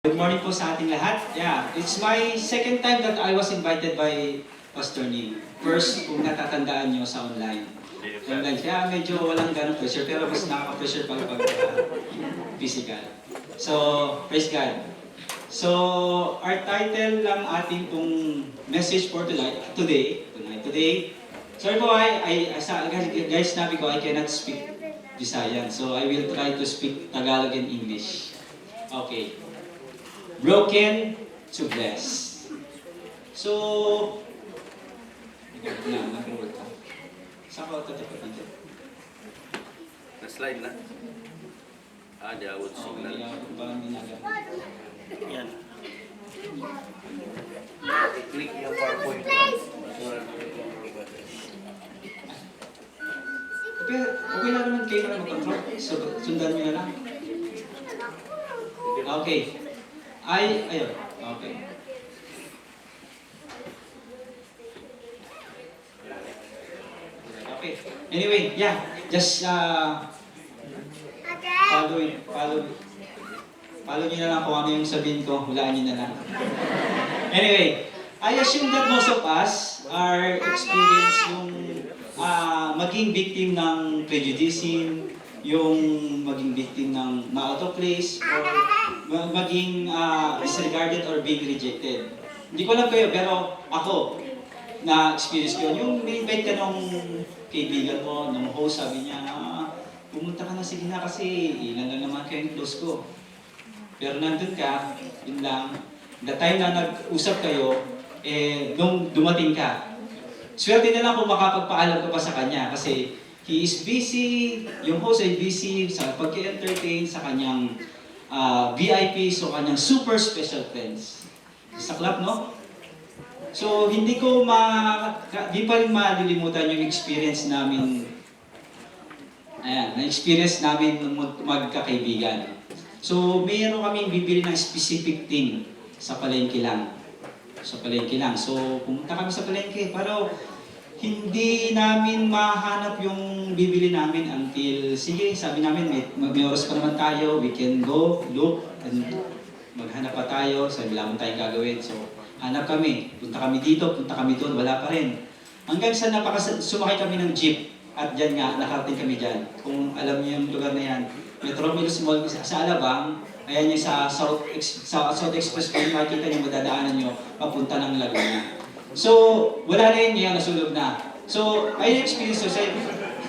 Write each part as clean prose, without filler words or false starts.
Good morning po sa ating lahat. Yeah, it's my second time that I was invited by Pastor Neil. First, kung natatandaan nyo sa online. Online, kaya medyo walang ganong pressure, pero mas nakaka-pressure pag physical. So, praise God. So, our title lang ating pong message for today. Sorry po, guys, nabi ko, I cannot speak Visayan. So, I will try to speak Tagalog and English. Okay. Broken to bless. So, saan ka tatapat dito? Na-slide na. Di awot signal. Yan. I-click yung PowerPoint. Pero okay lang naman kayo na mag-control. So, sundan nyo na lang. Okay. Ayun. Okay. Okay. Anyway, yeah. Just follow nyo na lang kung ano yung sabihin ko. Hulaan nyo na lang. Anyway, I assume that most of us are experience yung maging victim ng prejudicing, yung maging victim ng ma-out of place, or maging disregarded or being rejected. Hindi ko alam kayo, pero ako, na-experience ko yun. Yung may-invite ka nung kaibigan mo, nung host, sabi niya, pumunta ka na, sige na kasi ilan lang naman kayong close ko. Pero nandun ka, yun lang, the time na nag-usap kayo, nung dumating ka, swerte na lang kung makapagpaalam ka pa sa kanya kasi he is busy, yung host ay busy sa pag-entertain sa kanyang VIP, so kanyang super special friends. Sa club, no? So, di pa rin malilimutan yung experience namin, na-experience namin magkakaibigan. So, mayroon kaming bibili ng specific thing sa palengke lang. So, pumunta kami sa palengke, pero hindi namin mahanap yung bibili namin until, sige, sabi namin, may oras pa naman tayo, we can go, look, and maghanap pa tayo, sabi lang tayong gagawin. So, hanap kami, punta kami dito, punta kami doon, wala pa rin. Hanggang sa sumakay kami ng jeep, at dyan nga, nakarating kami dyan. Kung alam niyo yung lugar na yan, Metro Mills Mall sa Alabang, ayan yung sa South Express, kung makikita niyo, madadaanan niyo, papunta ng Laguna. So, wala na yun ngayon, nasulog na. So, ayun yung experience ko,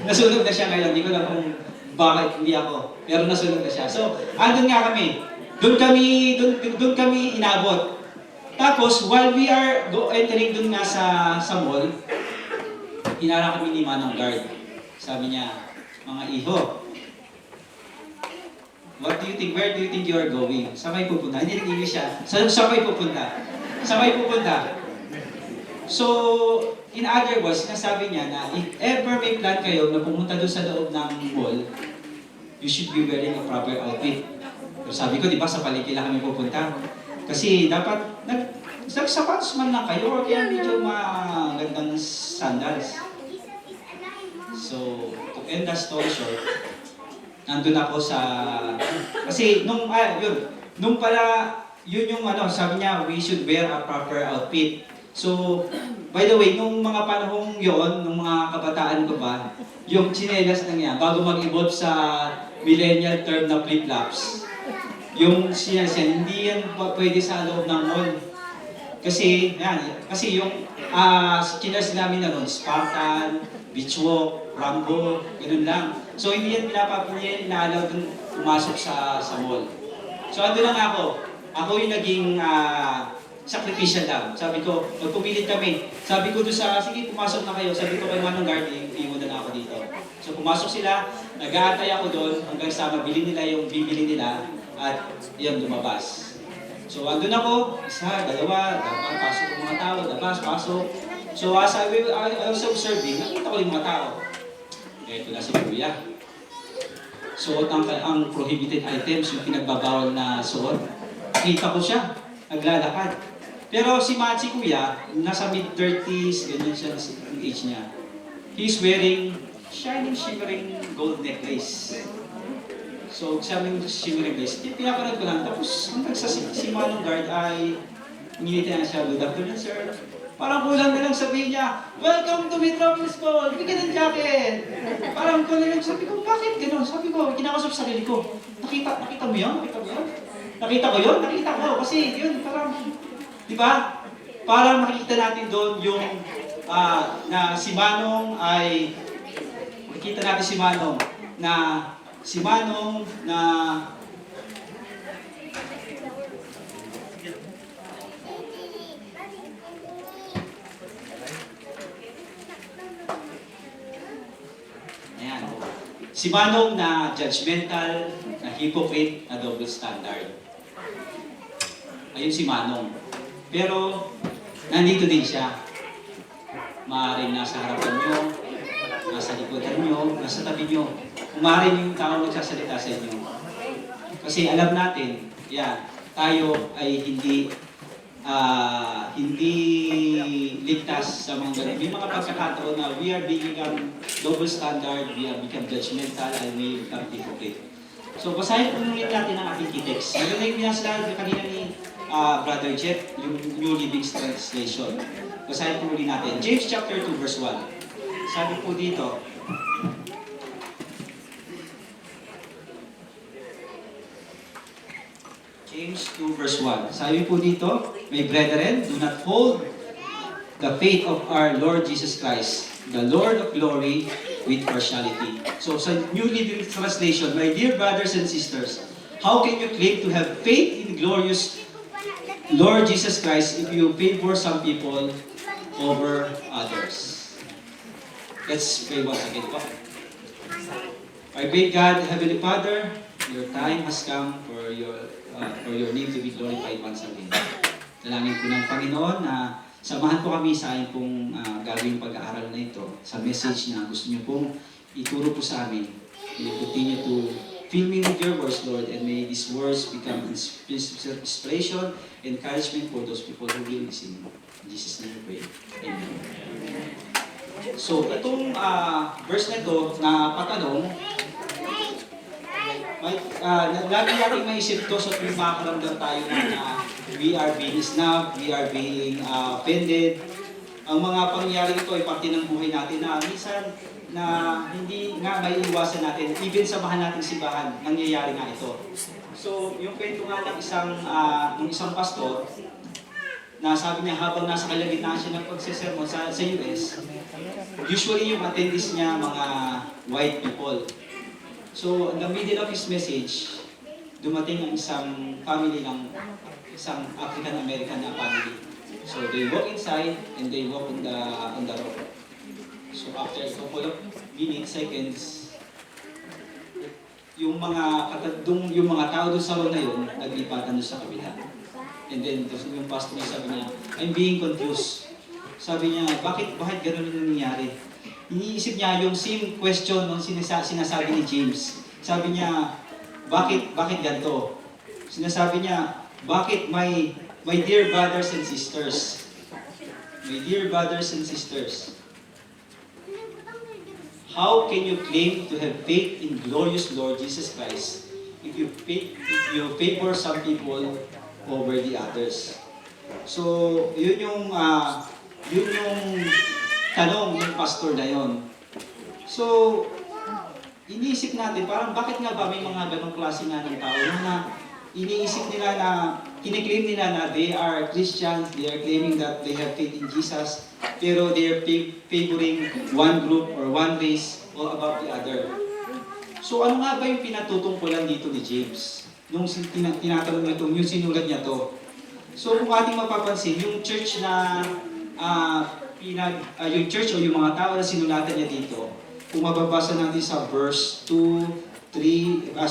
nasulog na siya ngayon, hindi ko lang kung bakit hindi ako, pero nasulog na siya. So, andun nga kami, doon kami inabot. Tapos, while we are entering doon nga sa mall, hinarang kami ni Manong Guard. Sabi niya, mga iho, what do you think? Where do you think you are going? Saan kayo pupunta? Hindi nag-English siya. Saan kayo pupunta? Saan kayo pupunta? So, in other words, sinasabi niya na if ever may plan kayo na pumunta doon sa loob ng mall, you should be wearing a proper outfit. Pero sabi ko, di ba, sa palengke lang kami pupunta. Kasi dapat, nagsapatos man lang kayo or kaya medyo magandang sandals. So, to end the story short, nandun ako kasi nung pala, yun yung sabi niya, we should wear a proper outfit. So, by the way, nung mga panahong yon, nung mga kabataan ko pa, yung tsinelas na niya, bago mag-evolve sa millennial term na flip-flops, yung tsinelas yan, hindi yan pwede sa loob ng mall. Kasi yung tsinelas namin na nun, Spartan, Beach Walk, Rambo, ganoon lang. So, hindi yan inaalaw dun pumasok sa mall. So, ando lang ako. Ako yung naging sacrificial lang. Sabi ko, magpupilit kami. Sabi ko doon sige, pumasok na kayo. Sabi ko kay Manong Guard, iiwan na ako dito. So, pumasok sila, nag-aantay ako doon hanggang sa mabili nila yung bibili nila at yan, lumabas. So, andun ako, isa, dalawa, pasok yung mga tao, pasok. So, as I was observing, nakita ko yung mga tao. Ito na si Kuya. Suot ang prohibited items, yung pinagbabawal na suot. Kita ko siya, naglalakad. Pero si Kuya, nasa mid-30s, ganyan siya ang age niya. He's wearing shining, shimmering gold necklace. So, sabi ng shimmering guys, pinapanood ko lang. Tapos, hanggang sa si Manong Guard ay nginitin na siya, good afternoon, sir. Parang kulang na lang sabihin niya, welcome to Metropolis Ball, bigyan ng jacket. Parang kulang lang, sabi ko, bakit gano'n? Sabi ko, kinakasap sa sarili ko, nakita mo yun? Nakita mo yun? Nakita ko yun? Nakita ko. Kasi yun, parang, di ba? Parang makikita natin doon yung na si Manong ay, makikita natin si Manong na ayan. Si Manong na judgmental, na hypocrite, na double standard. Ayun si Manong. Pero, nandito din siya. Maaaring nasa harapan nyo, nasa likodan nyo, nasa tabi nyo. Maaaring yung tao nagsasalita sa inyo. Kasi alam natin, tayo ay hindi ligtas sa mga ganun. May mga pagkakataon na we are become double standard, we are become judgmental, and we become hypocrite. So, basahin po ulit natin ang ating key-text. Ito na yung binasa kanina ni Brother Jeff, yung New Living Translation. Basahin po ulit natin. James chapter 2 verse 1. Sabi po dito, James 2 verse 1. Sabi po dito, my brethren, do not hold the faith of our Lord Jesus Christ, the Lord of glory, with partiality. So sa New Living Translation, my dear brothers and sisters, how can you claim to have faith in glorious Lord Jesus Christ if you favor some people over others? Let's pray once again po. Our great God, Heavenly Father, your time has come for your name to be glorified once again. Dalangin po ng Panginoon na samahan po kami sa aking pong gagawing pag-aaral na ito, sa message na gusto niyo pong ituro po sa amin. May continue to fill me with your words, Lord, and may these words become inspiration, encouragement for those people who will listen. In Jesus' name we pray. Amen. So, itong verse na ito na patanong, lagi natin maisip to sa tuwing makakaramdam tayo na we are being snubbed, we are being offended. Ang mga pangyayari ito ay parte ng buhay natin na minsan na hindi nga may iwasan natin, even sa mahal nating simbahan, nangyayari nga ito. So, yung kwento nga ng isang pastor, na sabi niya habang nasa kalagitnaan siya ng pagsesermon sa US, usually yung attendees niya mga white people. So, in the middle of his message, dumating ang isang family ng isang African-American na family. So, they walk inside and they walk on the road. So, after a couple of minutes, seconds, yung mga tao doon sa road na yun, naglipatan doon sa kabila. And then, yung pastor niya sabi niya, I'm being confused. Sabi niya, bakit ganun yung nangyari? Iniisip niya yung same question nung sinasabi ni James. Sabi niya, bakit ganito? Sinasabi niya, bakit my dear brothers and sisters, my dear brothers and sisters, how can you claim to have faith in glorious Lord Jesus Christ if you favor some people over the others? So, yun yung tanong ng pastor na yon. So, iniisip natin, parang bakit nga ba may mga ganong klase nga ng tao na iniisip nila na, kiniklaim nila na they are Christians, they are claiming that they have faith in Jesus, pero they are favoring one group or one race or above the other. So, ano nga ba yung pinatutungkulan dito ni James? Nung tinatanong niya ito, yung sinulat niya to. So, kung ating mapapansin, yung church na yung church o yung mga tao na sinulatan niya dito, kung mababasa natin sa verse 2, 3, 4,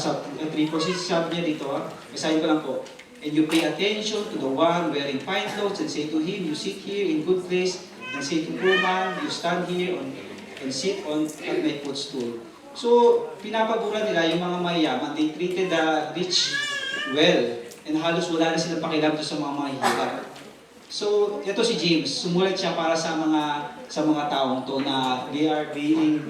sabi niya dito, basahin ko lang po. And you pay attention to the one wearing fine clothes and say to him, you sit here in good place, and say to poor man, you stand here and sit at my footstool. So, pinapabura nila yung mga mayayaman, they treated the rich well, and halos wala na silang pakialam sa mga mahihirap. So, ito si James, sumulat siya para sa mga taong to na they are being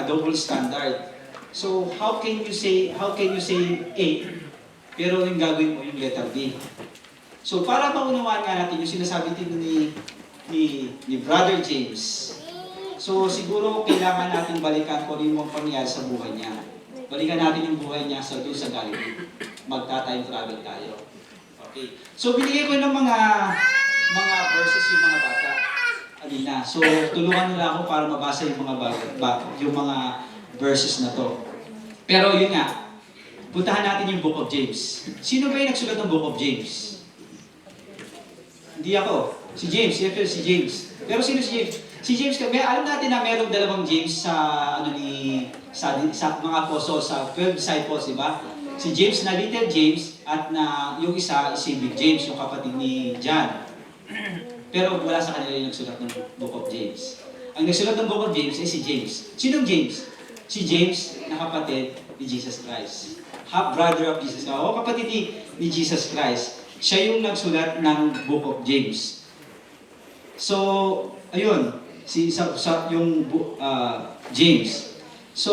double standard. So, how can you say A, pero yung gagawin mo yung letter B? So, para maunawaan nga natin yung sinasabi din ni Brother James. So, siguro kailangan natin balikan kung ano yung mga pangyayari sa buhay niya. Balikan natin yung buhay niya sa doon sa Galilee. Magta-time travel tayo. Okay. So, binigay ko ng mga verses yung mga bata. Alina. So, tulungan nila ako para mabasa yung mga verses na to. Pero yun nga, puntahan natin yung Book of James. Sino ba yung nagsulat ng Book of James? Hindi ako. Si James. Si James. Pero sino si James? Si James, alam natin na mayroong dalawang James sa mga apostles, sa 12 disciples, di ba? Si James na little James at na yung isa si Big James, yung kapatid ni John. Pero wala sa kanila yung nagsulat ng Book of James. Ang nagsulat ng Book of James ay si James. Sinong James? Si James na kapatid ni Jesus Christ. Half-brother of Jesus Christ. O kapatid ni Jesus Christ. Siya yung nagsulat ng Book of James. So, ayun. James. So,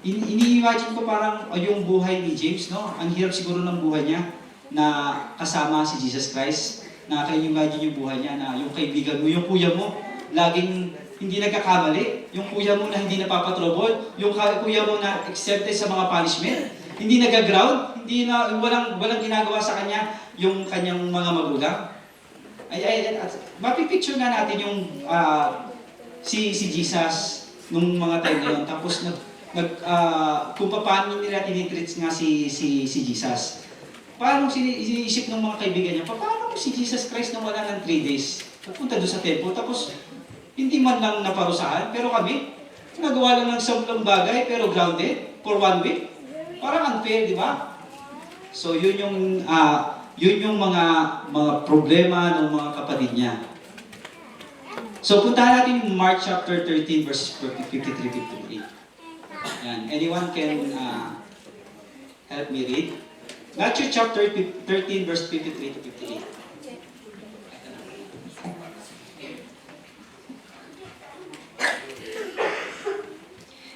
ini-imagine ko parang yung buhay ni James, no? Ang hirap siguro ng buhay niya na kasama si Jesus Christ. Nakaka-imagine yung buhay niya na yung kaibigan mo, yung kuya mo, laging hindi nagkakamali. Yung kuya mo na hindi napapatrobol. Yung kuya mo na accepted sa mga punishment. Hindi nag-ground. Walang ginagawa sa kanya yung kanyang mga magulang. Mapipicture nga natin yung si Jesus nung mga time na yun. Tapos kung paano nila tinitreat nga si Jesus. Paano sinisip ng mga kaibigan niya, paano si Jesus Christ na wala ng 3 days? Pupunta doon sa temple, tapos hindi man lang naparusahan, pero kami, nagawa lang ng 10 bagay, pero grounded for 1 week. Parang unfair, di ba? So yun yung mga problema ng mga kapatid niya. So puntahan natin yung Mark chapter 13 verses 53-58. Yan. Anyone can help me read? Matthew chapter 13 verse 53-58.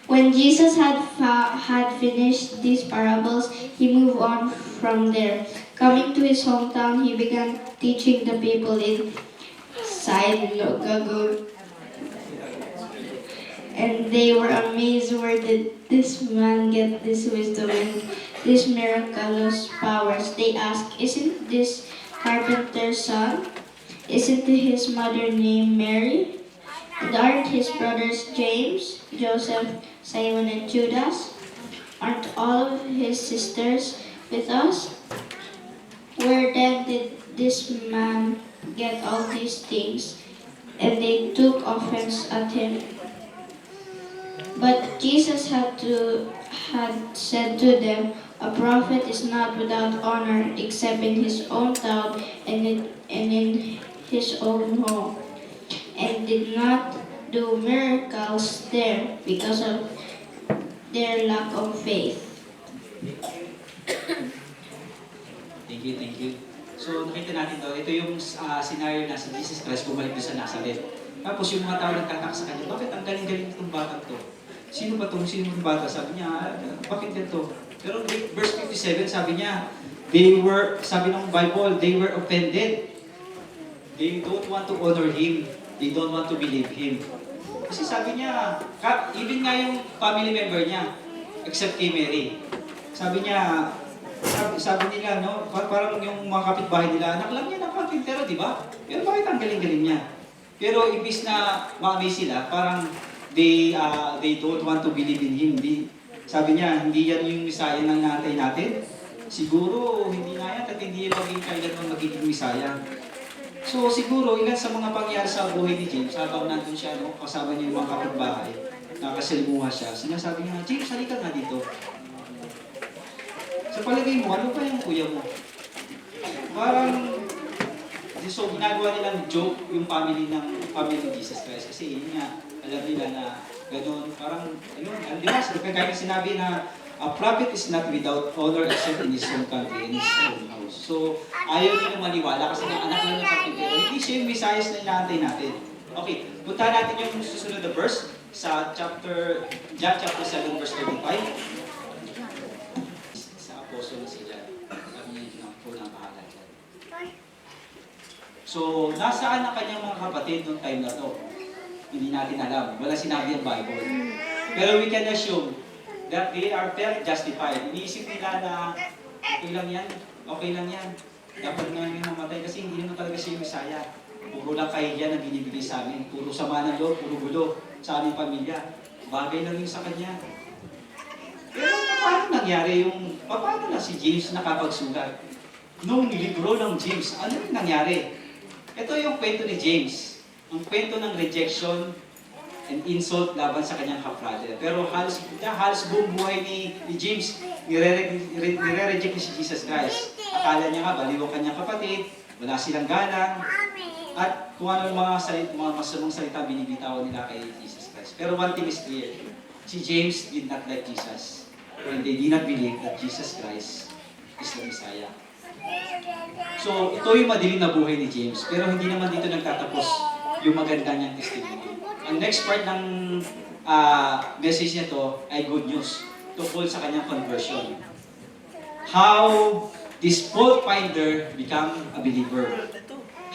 When Jesus had finished these parables, he moved on from there. Coming to his hometown, he began teaching the people in synagogue. And they were amazed, where did this man get this wisdom and these miraculous powers? They asked, isn't this carpenter's son? Isn't his mother named Mary? And aren't his brothers James, Joseph, Simon, and Judas? Aren't all of his sisters with us? Where then did this man get all these things? And they took offense at him. But Jesus had said to them, a prophet is not without honor except in his own town and in his own home, and did not do miracles there because of their lack of faith. Thank you. So nakita natin ito yung scenario na si Jesus Christ bumalik doon sa Nazareth. Tapos yung mga tao nagtataka sa kanya, bakit ang galing-galing itong batang to? Sino ba itong bata? Sabi niya, bakit ganito? Pero verse 57, sabi niya, sabi ng Bible, they were offended. They don't want to honor Him. They don't want to believe Him. Kasi sabi niya, even nga yung family member niya, except kay Mary, sabi niya, sabi nila, no, parang yung mga kapitbahay nila, anak lang niya ng kapitero, di ba? Pero bakit ang galing-galing niya? Pero ibis na ma-amaze sila, parang they don't want to believe in Him. Sabi niya, hindi yan yung Messiah ng natay natin. Siguro, hindi nga yan, at hindi maging kailan magiging Messiah. So siguro, ilan sa mga pangyari sa buhay ni James, habang nandun siya, no, kasama niya yung mga kapitbahay, nakasalimuha siya, sinasabi niya, James, halika nga dito. Sa palagay mo, ano pa yung kuya mo? Parang, so ginagawa nilang joke yung family ni Jesus Christ. Kasi yun nga, alam nila na gano'n, parang, ayun, di ba, kagaya sinabi na, a prophet is not without honor except in his own country, in his own house. So, ayaw nilang maniwala kasi nga anak lang ng kapitero. Hindi siya yung Messiah na inaantay natin. Okay, punta natin yung susunod na verse. sa John chapter 7 verse 35. Sa apostol na si John. Sabi niya, ako na bahala dyan. So, nasaan ang kanyang mga kapatid noong time na to? Hindi natin alam. Wala sinabi ang Bible. Pero we can assume that they are very justified. Iniisip nila na okay lang yan, okay lang yan. Dapat nga yung mamatay kasi hindi naman talaga siya yung Messiah. Puro lang kahiyan ang binibigay sa amin. Puro sama ng loob, puro gulo sa aming pamilya. Bagay lang yun sa kanya. Pero paano na si James nakapagsulat? Nung libro ng James, ano yung nangyari? Ito yung kwento ni James. Ang kwento ng rejection and insult laban sa kanyang half-brother. Pero halos buong buhay ni James, nire-reject niya si Jesus Christ. Akala niya nga, baliw ang kanyang kapatid, wala silang galang, at kung ano yung mga masamang salita binibitawan nila kay Jesus Christ. Pero one thing is clear, si James did not like Jesus. And they did not believe that Jesus Christ is the Messiah. So, ito yung madilim na buhay ni James. Pero hindi naman dito nagtatapos yung maganda niyang testimony. Ang next part ng message niya to ay good news tungkol sa kanyang conversion. How this fault finder become a believer.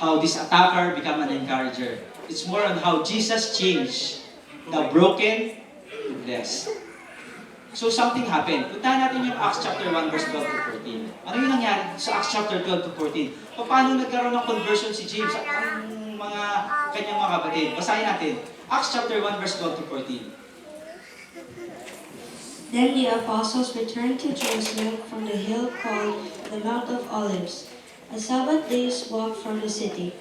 How this attacker become an encourager. It's more on how Jesus changed the broken to blessed. So something happened. Puntahan natin yung Acts chapter 1 verse 12 to 14. Ano yung nangyari sa Acts chapter 12 to 14? Paano nagkaroon ng conversion si James at ang mga kanyang mga kapatid? Basahin natin. Acts chapter 1 verse 12 to 14. Then the apostles returned to Jerusalem from the hill called the Mount of Olives, a Sabbath day's walk from the city.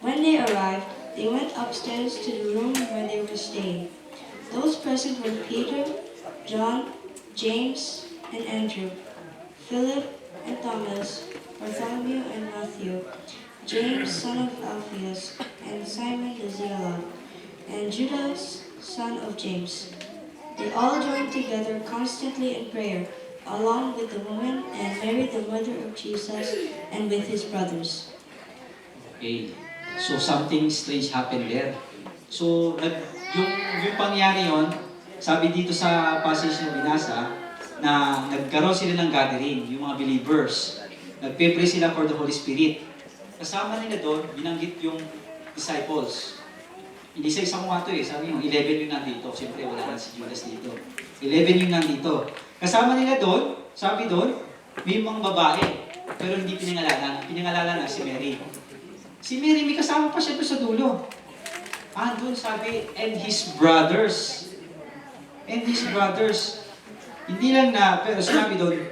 When they arrived, they went upstairs to the room where they were staying. Those present were Peter, John, James, and Andrew, Philip and Thomas, Bartholomew and Matthew, James son of Alphaeus, and Simon the Zealot, and Judas son of James. They all joined together constantly in prayer, along with the woman and Mary the mother of Jesus, and with his brothers. Okay. So something strange happened there. So yung pangyari yon, sabi dito sa passage na binasa, na nagkaroon sila ng gathering, yung mga believers. Nagpe-pray sila for the Holy Spirit. Kasama nila doon, binanggit yung disciples. Hindi sa isang mga ito sabi yung 11 yung nandito. Siyempre wala na si Judas dito. 11 yung nandito. Kasama nila doon, sabi doon, may mga babae, pero hindi pinangalanan. Pinangalanan na si Mary. Si Mary, may kasama pa siya doon sa dulo. Doon sabi, and his brothers. And his brothers. Hindi lang na, pero sinabi doon,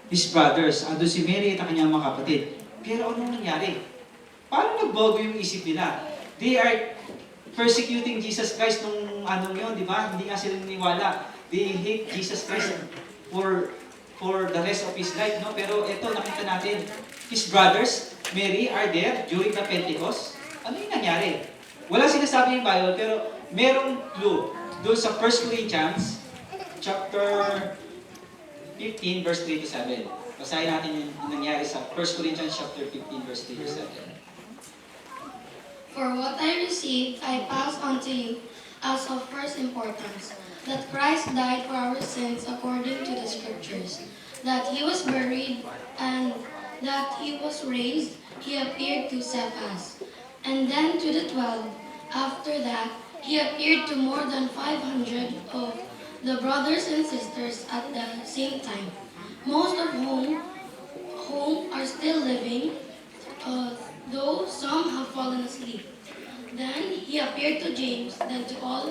his brothers. Doon si Mary at ang kanyang mga kapatid. Pero anong nangyari? Paano nagbago yung isip nila? They are persecuting Jesus Christ nung anong yun, di ba? Hindi nga sila niniwala. They hate Jesus Christ for the rest of his life, no? Pero ito, nakita natin, his brothers, Mary, are there during the Pentecost. Ano yung nangyari? Wala sinasabi yung Bible, pero merong clue. Doon sa 1 Corinthians, chapter 15, verse 3 to 7. Basahin natin yung nangyari sa 1 Corinthians chapter 15, verse 3 to 7. For what I received, I pass on to you as of first importance, that Christ died for our sins according to the Scriptures, that he was buried, and that he was raised. He appeared to Cephas, and then to the 12. After that, he appeared to more than 500 of the brothers and sisters at the same time, most of whom are still living, though some have fallen asleep. Then he appeared to James, then to all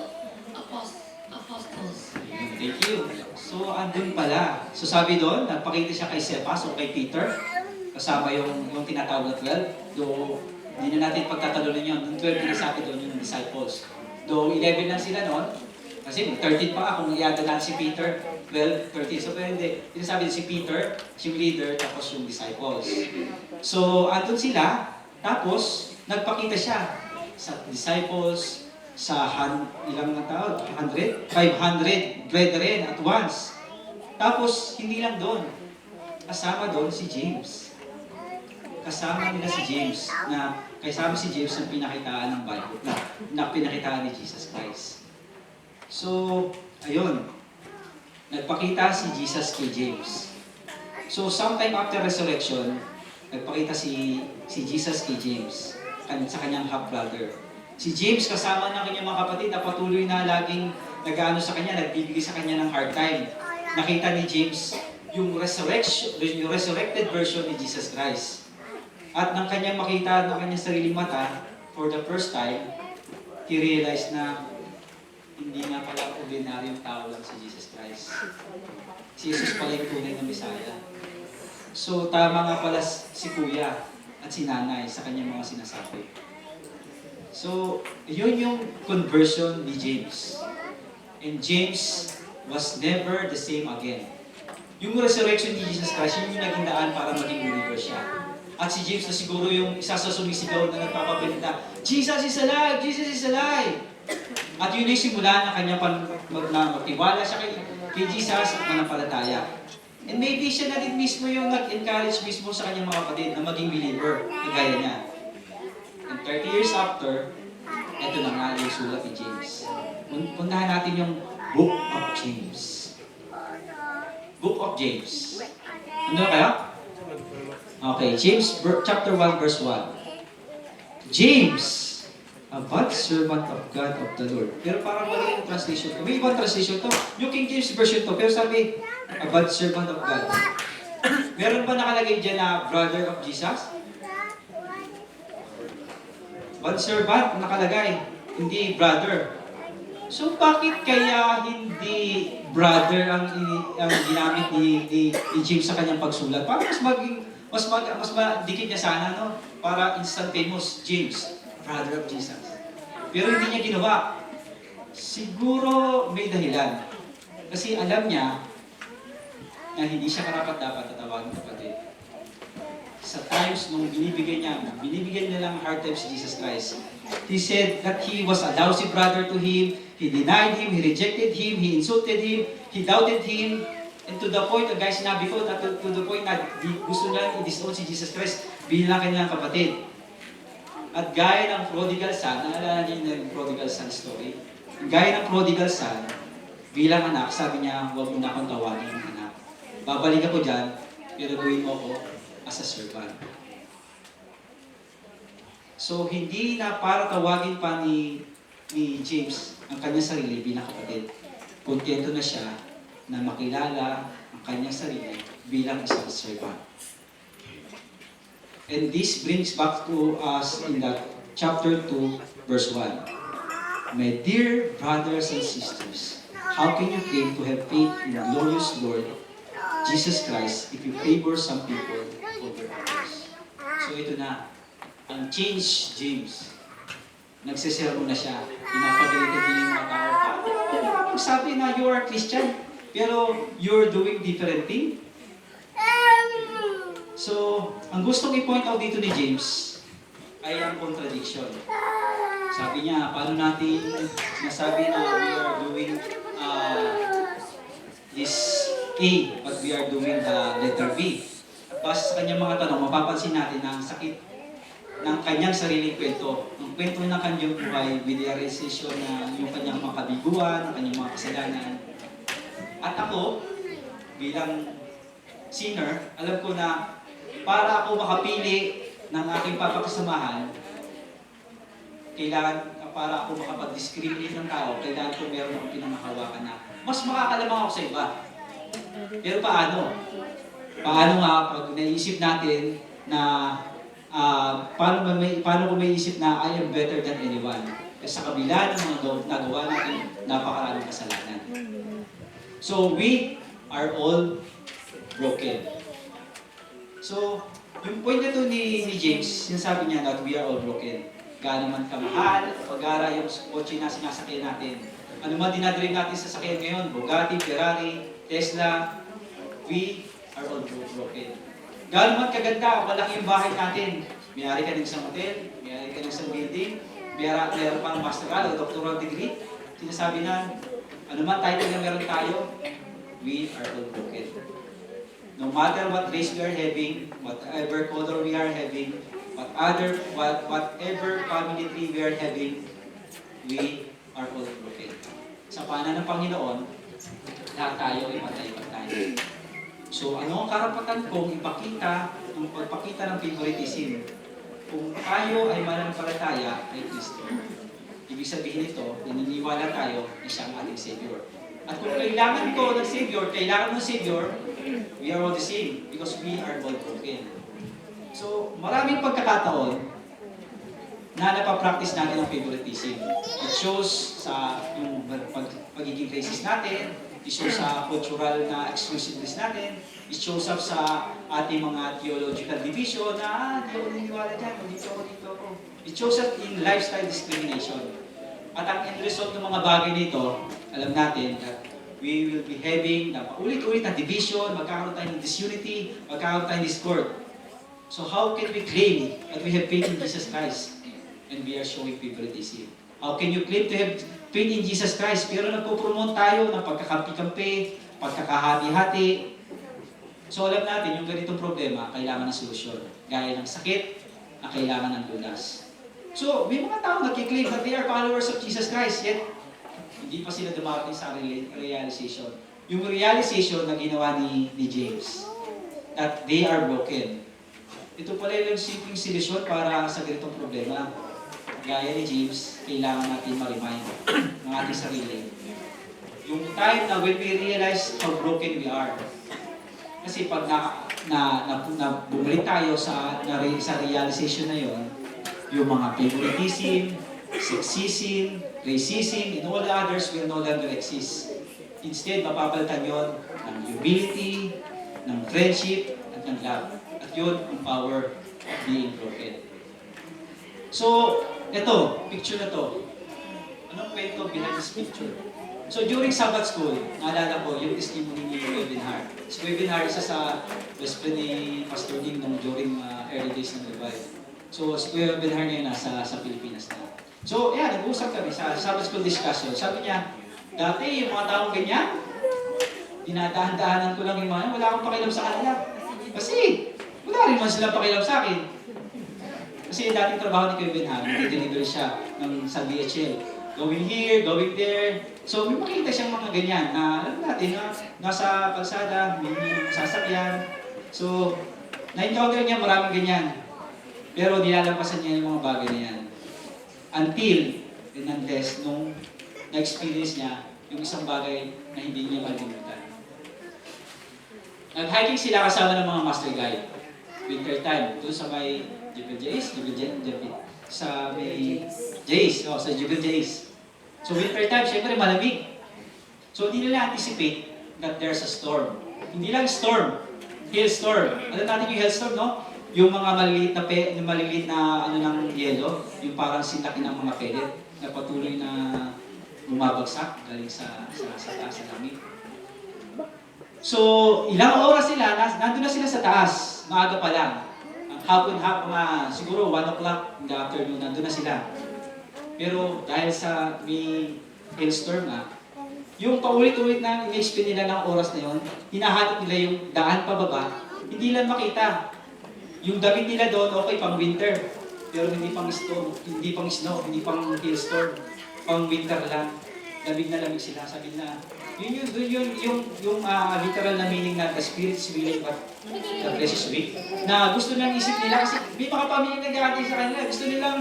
apostles. Thank you. So, andun pala. So, sabi doon, nagpakita siya kay Cephas o kay Peter, kasama yung tinatawag na 12. Though, hindi na natin pagtatalunan yun. Yung 12 pinasabi doon yung disciples. Though, 11 lang sila noon. Kasi 13 pa nga kung i-add natin si Peter, 12, 13. So, pero hindi. Pinasabi si Peter, yung leader, tapos yung disciples. So, andun sila. Tapos, nagpakita siya sa disciples, sa ilang na tao? 100? 500 brethren at once. Tapos, hindi lang doon. Kasama doon si James. Kasama nila si James kasama si James ang pinakitaan ng Bible, na pinakitaan ni Jesus Christ. So, ayun. Nagpakita si Jesus kay James. So, sometime after resurrection, nagpakita si Jesus kay James sa kanyang half-brother. Si James kasama ng kanyang mga kapatid na patuloy na laging nag-ano sa kanya, nagbibigay sa kanya ng hard time. Nakita ni James yung resurrected version ni Jesus Christ. At nang kanyang makita ng kanyang sariling mata, for the first time, he realized na hindi nga pala ordinaryong tao lang si Jesus Christ. Si Jesus pala yung tunay na Messiah. So, tama nga pala si Kuya at si Nanay sa kanyang mga sinasabi. So, yun yung conversion ni James. And James was never the same again. Yung resurrection ni Jesus Christ, yun yung naging daan para maging believer siya. At si James na siguro yung isa sa sumisigaw na nagpapabilita, Jesus is alive! Jesus is alive! At yun yung simula na kanyang magtiwala siya kay Jesus at manampalataya. And maybe siya na din mismo yung nag-encourage mismo sa kanyang mga kapatid na maging believer, kagaya niya. And 30 years after, ito na nga yung sulat ni James. Puntahan natin yung Book of James. Book of James. Ano na kaya? Okay, James chapter 1 verse 1. James, a bondservant of God of the Lord. Pero parang mali yung translation ko. May ibang translation to. Yung King James version to. Pero sabi, a bondservant of God. Meron ba nakalagay dyan na brother of Jesus? Bondservant nakalagay, hindi brother. So bakit kaya hindi brother ang ginamit ni James sa kanyang pagsulat? Para mas madikit niya sana, no? Para instant famous, James, brother of Jesus. Pero hindi niya ginawa. Siguro may dahilan. Kasi alam niya na hindi siya karapat-dapat tatawagin kapatid. Sa times nung binibigyan niya lang hard time si Jesus Christ. He said that he was a lousy brother to him, he denied him, he rejected him, he insulted him, he doubted him, and to the point, guys, sinabi ko, to the point na gusto niya i-disown si Jesus Christ bilang kanyang kapatid. At gaya ng prodigal son, naalala niyo yung prodigal son story? Gaya ng prodigal son, bilang anak, sabi niya, huwag mo na akong tawagin ng anak. Babalik ako dyan, pero gawin mo ako as a servant. So, hindi na para tawagin pa ni James ang kanyang sarili bilang kapatid. Kontento na siya na makilala ang kanyang sarili bilang isang servant. And this brings back to us in that chapter 2, verse 1. My dear brothers and sisters, how can you claim to have faith in the glorious Lord Jesus Christ if you favor some people over others? So ito na, ang change James. Nagsisermon na siya. Pinapagalitan din yung mga tao. Paano nakapagsabi na you are Christian, pero you're doing different thing? So, ang gustong i-point out dito ni James ay ang contradiction. Sabi niya, paano natin nasabi na we are doing this A, but we are doing the letter B. At base sa kanyang mga tanong, mapapansin natin na ang sakit ng kanyang sariling kwento. Ang kwento ng kanyang buhay with the realization na yung kanyang mga kabiguan, ang kanyang mga kasalanan. At ako, bilang sinner, alam ko na para ako makapili ng aking papakasamahan, kailangan, para ako makapag-discriminate ng tao, kailangan ko meron akong pinangahawakan na mas makakalamang ako sa iba. Pero paano? Paano nga pag naisip natin na paano ko may isip na I am better than anyone? Kasi sa kabila ng mga nagawa natin, napakaraming kasalanan. So we are all broken. So, yung point na ito ni James, sinasabi niya that we are all broken. Gaano man kamahal, pag-ara yung kotse na sinasakyan natin. Ano man dinadrive natin sa sakyan ngayon, Bugatti, Ferrari, Tesla, we are all broken. Gaano man kaganda, malaki yung bahay natin. Mayari ka ng isang hotel, mayari ka ng isang building, mayroon pang masteral o doctoral degree. Sinasabi na, ano man title na meron tayo, we are all broken. No matter what race we are having, whatever color we are having, whatever family tree we are having, we are all broken. sa paanan ng Panginoon, lahat tayo ay patay-patay. So, ano ang karapatan kong ipakita, ang pagpakita ng favoritism? Kung tayo ay mananampalataya kay Kristo, ibig sabihin nito, naniniwala tayo na siya ang ating Savior. At kung kailangan ko ng Savior, kailangan ng Savior, we are all the same because we are all broken. So, maraming pagkakataon na napapractice natin ang favoritism. It shows sa yung pagiging racist natin, it shows sa cultural na exclusiveness natin, it shows up sa ating mga theological division na di ako naniniwala dyan, dito ako. It shows up in lifestyle discrimination. At ang end result ng mga bagay nito, alam natin that we will be having na paulit-ulit na division, magkakaroon tayo ng disunity, magkakaroon tayo ng discord. So how can we claim that we have faith in Jesus Christ and we are showing favoritism? How can you claim to have faith in Jesus Christ pero nagpo-promote tayo ng pagkakampi-kampi, pagkakahati-hati? So alam natin, yung ganitong problema, kailangan ng solusyon. Gaya ng sakit na kailangan ng lunas. So, may mga tao nagkiklaim that they are followers of Jesus Christ, yet hindi pa sila dumating sa realization. Yung realization na ginawa ni James, that they are broken. Ito pala yung simpleng solusyon para sa ganitong problema. Gaya ni James, kailangan natin ma-remind ng ating sarili. Yung time na when we realize how broken we are. Kasi pag bumalik tayo sa realization na yon, yung mga favoritism, sexism, racism, and all the others will no longer exist. Instead, mapapalitan yon ng humility, ng friendship, at ng love. At yun ang power of being broken. So, ito, picture na to. Anong kwento behind this picture? So, during Sabbath school, naalala ko yung testimony ni Kevin Hart. Si Kevin Hart, isa sa best friend ni Pastor Ding during early days ng revival. So, si Kuya Ben Har ngayon nasa Pilipinas na. So, yan, nag-uusap kami sa Sabbath School discussion. Sabi niya, dati yung mga taong ganyan, dinadahan-dahanan ko lang yung mga, wala akong pakialam sa kanila. Kasi, wala rin man sila pakialam sa akin. Kasi yung dating trabaho ni Kuya Ben Har, nag-deliver siya sa DHL. Going here, going there. So, may makita siyang mga ganyan na, alam natin, na nasa kalsada, may sasakyan. So, na-encounter niya maraming ganyan. Pero nilalampasan niya yung mga bagay na yan. Until, and unless, nung na-experience niya yung isang bagay na hindi niya malilimutan. Nag-hiking sila kasama ng mga master guide. Winter time. Doon sa may sa may Jace. Sa Jubel Jace. So winter time, syempre malamig. So hindi nila anticipate that there's a storm. Hindi lang storm, hailstorm. Alam natin yung hailstorm, no? Yung mga maliliit na ano ng yelo, yung parang sintakin ng mga pellet na patuloy na bumabagsak galing sa taas sa langit. So, ilang oras sila, nandun na sila sa taas, maaga pa lang. Hapon, siguro 1 o'clock in the afternoon, nandun na sila. Pero dahil sa may hailstorm na, yung paulit-ulit na in-explain nila ng oras na yun, hinahanap nila yung daan pababa, hindi lang makita. Yung damit nila doon, okay, pang winter. Pero hindi pang snow, hindi pang hailstorm. Pang winter lang. Lamig na lamig sila. Sabi na, yung literal na meaning na the Spirit is willing but the flesh is weak. Na gusto nilang isip nila kasi may mga pamilya nag-aantay sa kanila. Gusto nilang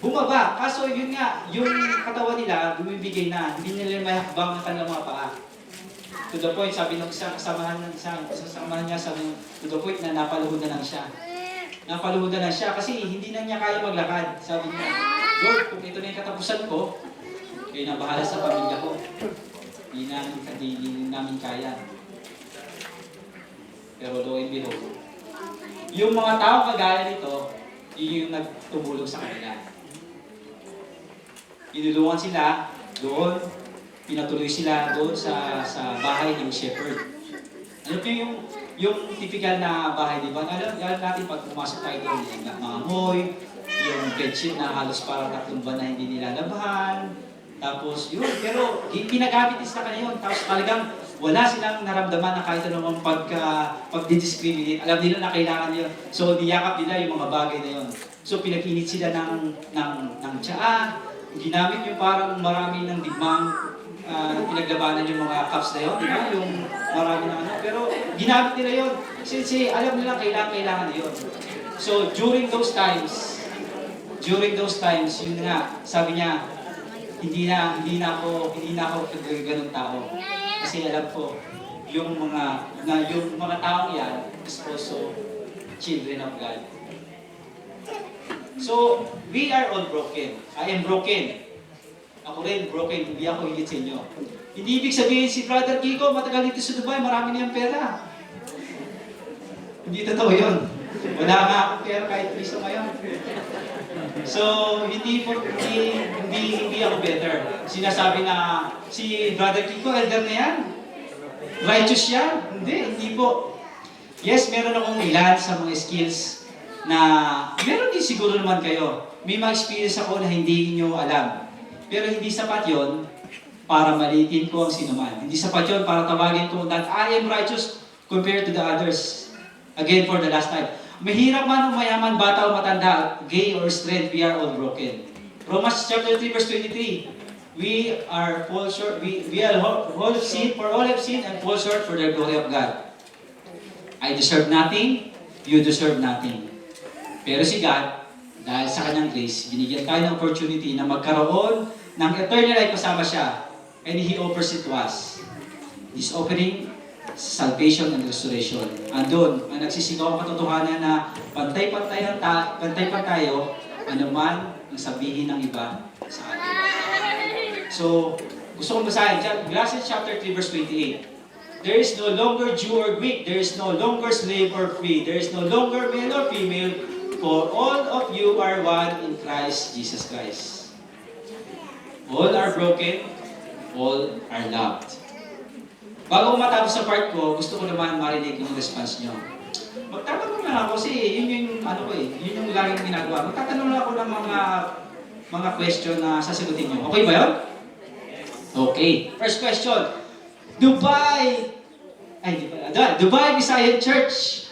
bumaba. Kaso yun nga, yung katawan nila, bumibigay na. Hindi nila mahakbang ang kanilang mga paa. To the point, sabi ng isang kasamahan niya, sabi to the point na napaluhod na lang siya. Napaluhod na lang siya kasi hindi na niya kaya maglakad. Sabi niya, Lord, kung ito na yung katapusan ko, kayo na bahala sa pamilya ko. Hindi namin kaya. Pero lo and behold, yung mga tao kagaya nito, yun yung nagtumulong sa kanila. Inulungan sila doon, pinatuloy sila doon sa bahay ng shepherd. Ano po yung typical na bahay, di ba? Alam natin pag pumasok tayo doon, yung nangangamoy, yung bedsheet na halos parang 3 buwan na hindi nilalabahan. Tapos yun, pero pinagamit sa kanila yun. Tapos talagang wala silang naramdaman na kahit anong pag-discriminate. Alam nila na kailangan nila. So niyakap nila yung mga bagay na yun. So pinag-init sila ng tsaa. Ginamit yung parang marami ng digmang pinaglabanan yung mga Cubs na yun, di ba? Yung marami na ano. Pero ginamit nila yun. Kasi alam nila kailangan na yun. So during those times, yun nga, sabi niya, hindi na ako ganun tao. Kasi alam ko, yung mga taong yan is also children of God. So, we are all broken. I am broken. Ako rin broken, hindi ako higit sa inyo. Hindi ibig sabihin si Brother Kiko, matagal dito sa Dubai, marami na yung pera. Hindi totoo yun. Wala nga akong pera kahit piso ngayon. So, hindi ako better. Sinasabi na si Brother Kiko, elder na yan. Righteous yan. Hindi po. Yes, meron akong ilan sa mga skills na meron din siguro naman kayo. May mga experience ako na hindi niyo alam. Pero hindi sapat yon para malitin ko ang sinuman. Hindi sapat yon para tawagin ko that I am righteous compared to the others. Again, for the last time. Mahirap man o mayaman, bata o matanda, gay or straight, we are all broken. Romans chapter 3 verse 23. We are fall short. We are all sin, for all have sinned and fall short for the glory of God. I deserve nothing, you deserve nothing. Pero si God, dahil sa kanyang grace, binigyan tayo ng opportunity na magkaroon ng eternal life kasama siya. And He offers it to us. This offering, salvation and restoration. Andun, ang nagsisigaw ang katotohanan na pantay-pantay tayo, anuman ang sabihin ng iba sa atin. So, gusto kong basahin dyan, Galatians chapter 3 verse 28. There is no longer Jew or Greek, there is no longer slave or free, there is no longer male or female, for all of you are one in Christ Jesus Christ. All are broken, all are loved. Bago matapos sa part ko, gusto ko naman marinig yung response nyo. Magtatanong lang ako kasi yun yung yun yung laging ginagawa. Magtatanong lang ako ng mga question na sasagutin nyo. Okay ba yun? Okay. First question. Dubai Visayan Church,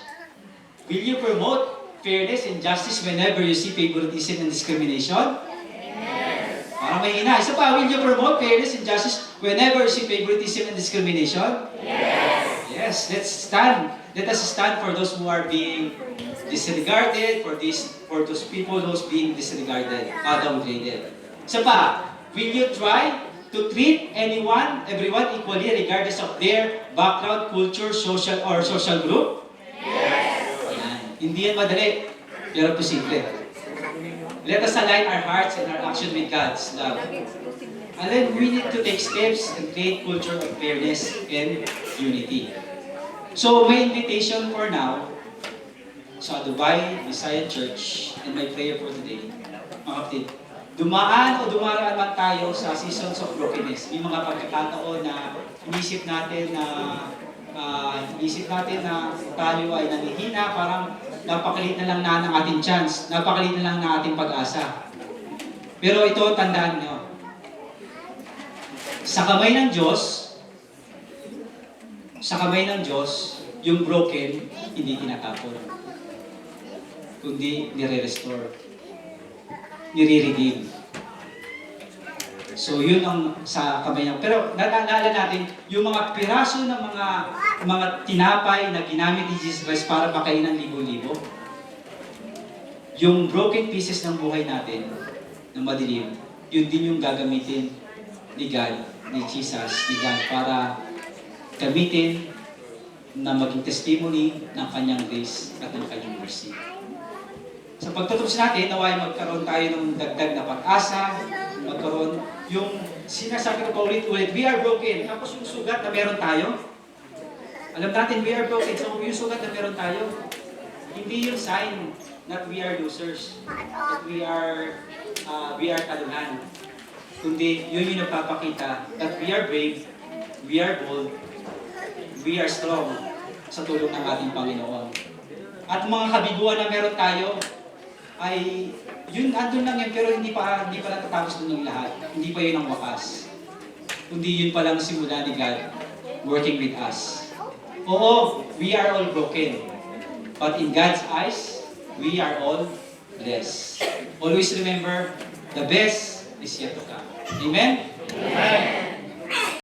will you promote fairness and justice whenever you see favoritism and discrimination? Yes. Parang mahina. Isa pa, will you promote fairness and justice whenever you see favoritism and discrimination? Yes. Yes, let's stand. Let us stand for those who are being disregarded, for those people who's being disregarded, downgraded. Isa pa, will you try to treat everyone equally regardless of their background, culture, social group? Yes. Yan. Hindi yan madali, pero posible. Let us align our hearts and our action with God's love. And then we need to take steps and create culture of fairness and unity. So my invitation for now sa Dubai Visayan Church and my prayer for today, mga kapatid, dumaraan man tayo sa seasons of brokenness. May mga pagkakataon na inisip natin na tayo ay nanghihina, parang napakalit na lang ng ating chance, napakalit na lang ng ating pag-asa. Pero ito, tandaan nyo, sa kamay ng Diyos, yung broken, hindi tinatapon, kundi nire-restore, nire-redeem. So yun ang sa kamay niya. Pero naalala natin, yung mga piraso ng mga tinapay na ginamit ni Jesus Christ para pakain ng libo-libo, yung broken pieces ng buhay natin na madilim, yun din yung gagamitin ni God, ni Jesus, ni God, para gamitin na maging testimony ng kanyang grace at ng kanyang mercy. Sa pagtutapos natin, naway magkaroon tayo ng dagdag na pag-asa, magkaroon yung sinasabi ko paulit-ulit, we are broken. Tapos yung sugat na meron tayo, alam natin we are broken. So yung sugat na meron tayo, hindi yung sign that we are losers, that we are talunan. Kundi yun yung nagpapakita that we are brave, we are bold, we are strong sa tulong ng ating Panginoon. At mga kabiguan na meron tayo, ay yun, andun lang yan, pero hindi pa natatapos nun yung lahat. Hindi pa yun ang wakas. Kundi yun pa lang simula ni God working with us. Oo, we are all broken. But in God's eyes, we are all blessed. Always remember, the best is yet to come. Amen? Amen.